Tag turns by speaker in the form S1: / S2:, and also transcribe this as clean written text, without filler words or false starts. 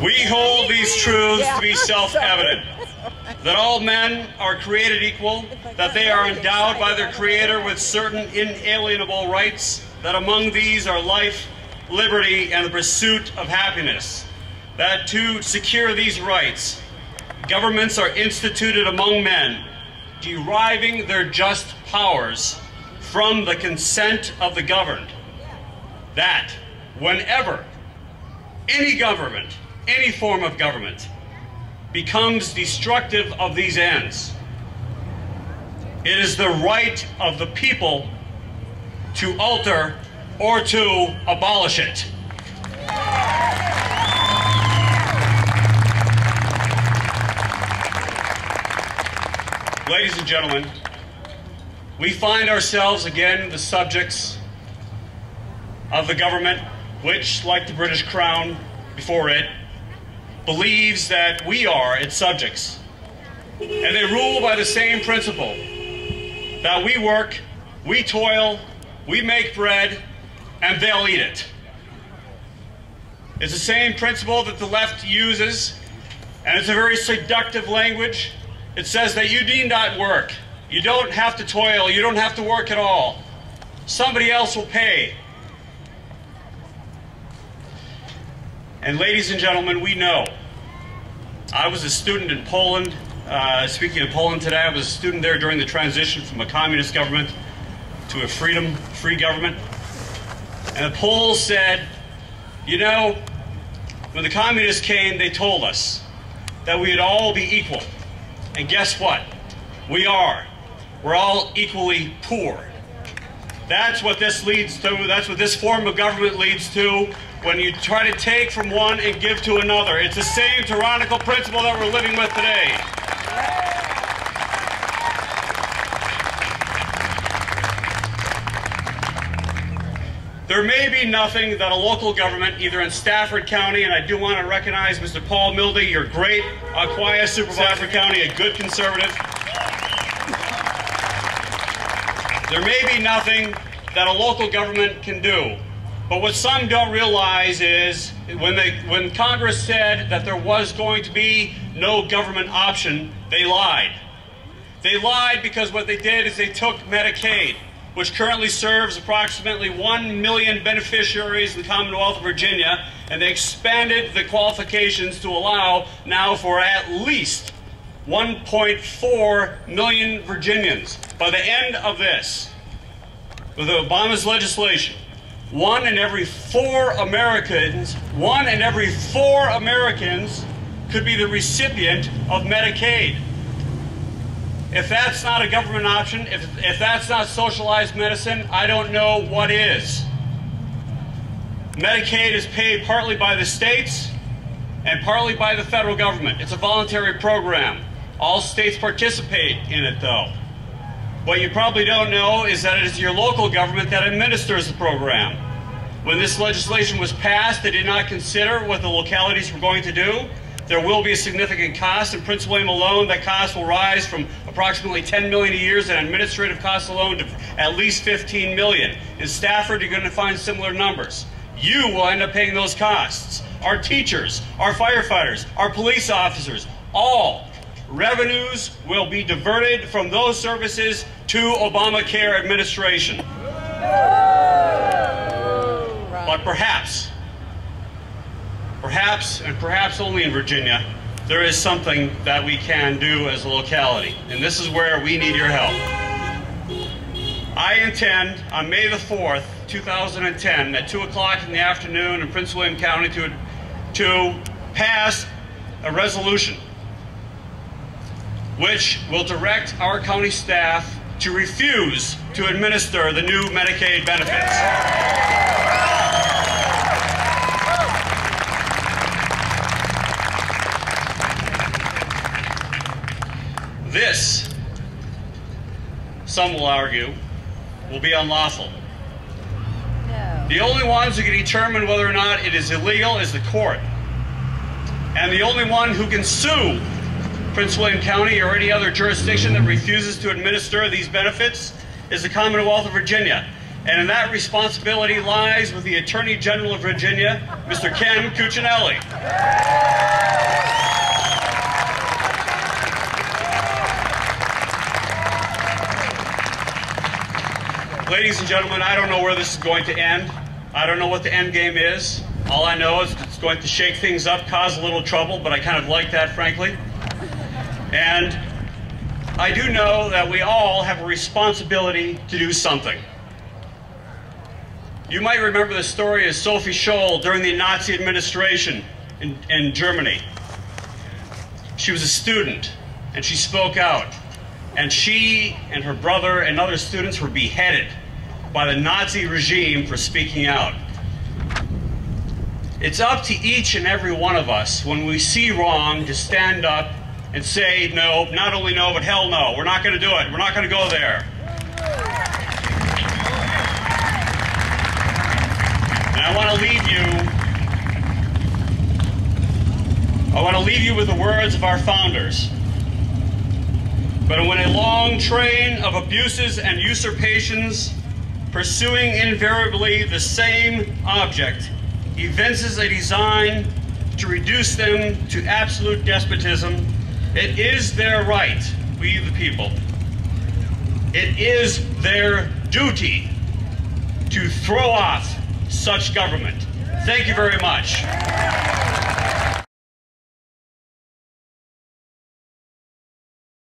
S1: We hold these truths to be self-evident, that all men are created equal, that they are endowed by their Creator with certain inalienable rights, that among these are life, liberty, and the pursuit of happiness, that to secure these rights, governments are instituted among men, deriving their just powers from the consent of the governed, that whenever any government, any form of government, becomes destructive of these ends, it is the right of the people to alter or to abolish it. Ladies and gentlemen, we find ourselves again the subjects of the government which, like the British Crown before it, believes that we are its subjects. And they rule by the same principle, that we work, we toil, we make bread, and they'll eat it. It's the same principle that the left uses, and it's a very seductive language. It says that you need not work. You don't have to toil. You don't have to work at all. Somebody else will pay. And ladies and gentlemen, we know. I was a student in Poland. Speaking of Poland today, I was a student there during the transition from a communist government to a free government. And the Poles said, you know, when the communists came, they told us that we'd all be equal. And guess what? We are. We're all equally poor. That's what this leads to. That's what this form of government leads to when you try to take from one and give to another. It's the same tyrannical principle that we're living with today. There may be nothing that a local government, either in Stafford County, and I do want to recognize Mr. Paul Mildy, your great Aquia supervisor, Stafford County, a good conservative. There may be nothing that a local government can do. But what some don't realize is when Congress said that there was going to be no government option, they lied. They lied because what they did is they took Medicaid, which currently serves approximately 1 million beneficiaries in the Commonwealth of Virginia, and they expanded the qualifications to allow now for at least 1.4 million Virginians. By the end of this, with Obama's legislation, one in every four Americans could be the recipient of Medicaid. If that's not a government option, if that's not socialized medicine, I don't know what is. Medicaid is paid partly by the states and partly by the federal government. It's a voluntary program. All states participate in it, though. What you probably don't know is that it is your local government that administers the program. When this legislation was passed, they did not consider what the localities were going to do. There will be a significant cost. In Prince William alone, that cost will rise from approximately $10 million a year in administrative costs alone to at least $15 million. In Stafford, you're going to find similar numbers. You will end up paying those costs. Our teachers, our firefighters, our police officers, all revenues will be diverted from those services to Obamacare administration. But perhaps, and perhaps only in Virginia, there is something that we can do as a locality. And this is where we need your help. I intend on May the 4th, 2010, at 2 o'clock in the afternoon in Prince William County to pass a resolution which will direct our county staff to refuse to administer the new Medicaid benefits. This, some will argue, will be unlawful.
S2: No.
S1: The only ones who can determine whether or not it is illegal is the court. And the only one who can sue Prince William County or any other jurisdiction that refuses to administer these benefits is the Commonwealth of Virginia. And in that responsibility lies with the Attorney General of Virginia, Mr. Ken Cuccinelli. Ladies and gentlemen, I don't know where this is going to end. I don't know what the end game is. All I know is it's going to shake things up, cause a little trouble, but I kind of like that, frankly. And I do know that we all have a responsibility to do something. You might remember the story of Sophie Scholl during the Nazi administration in Germany. She was a student, and she spoke out. And she and her brother and other students were beheaded by the Nazi regime for speaking out. It's up to each and every one of us, when we see wrong, to stand up and say no, not only no, but hell no. We're not going to do it. We're not going to go there. And I want to leave you with the words of our founders. But when a long train of abuses and usurpations, pursuing invariably the same object, evinces a design to reduce them to absolute despotism, it is their right, we the people, it is their duty to throw off such government. Thank you very much.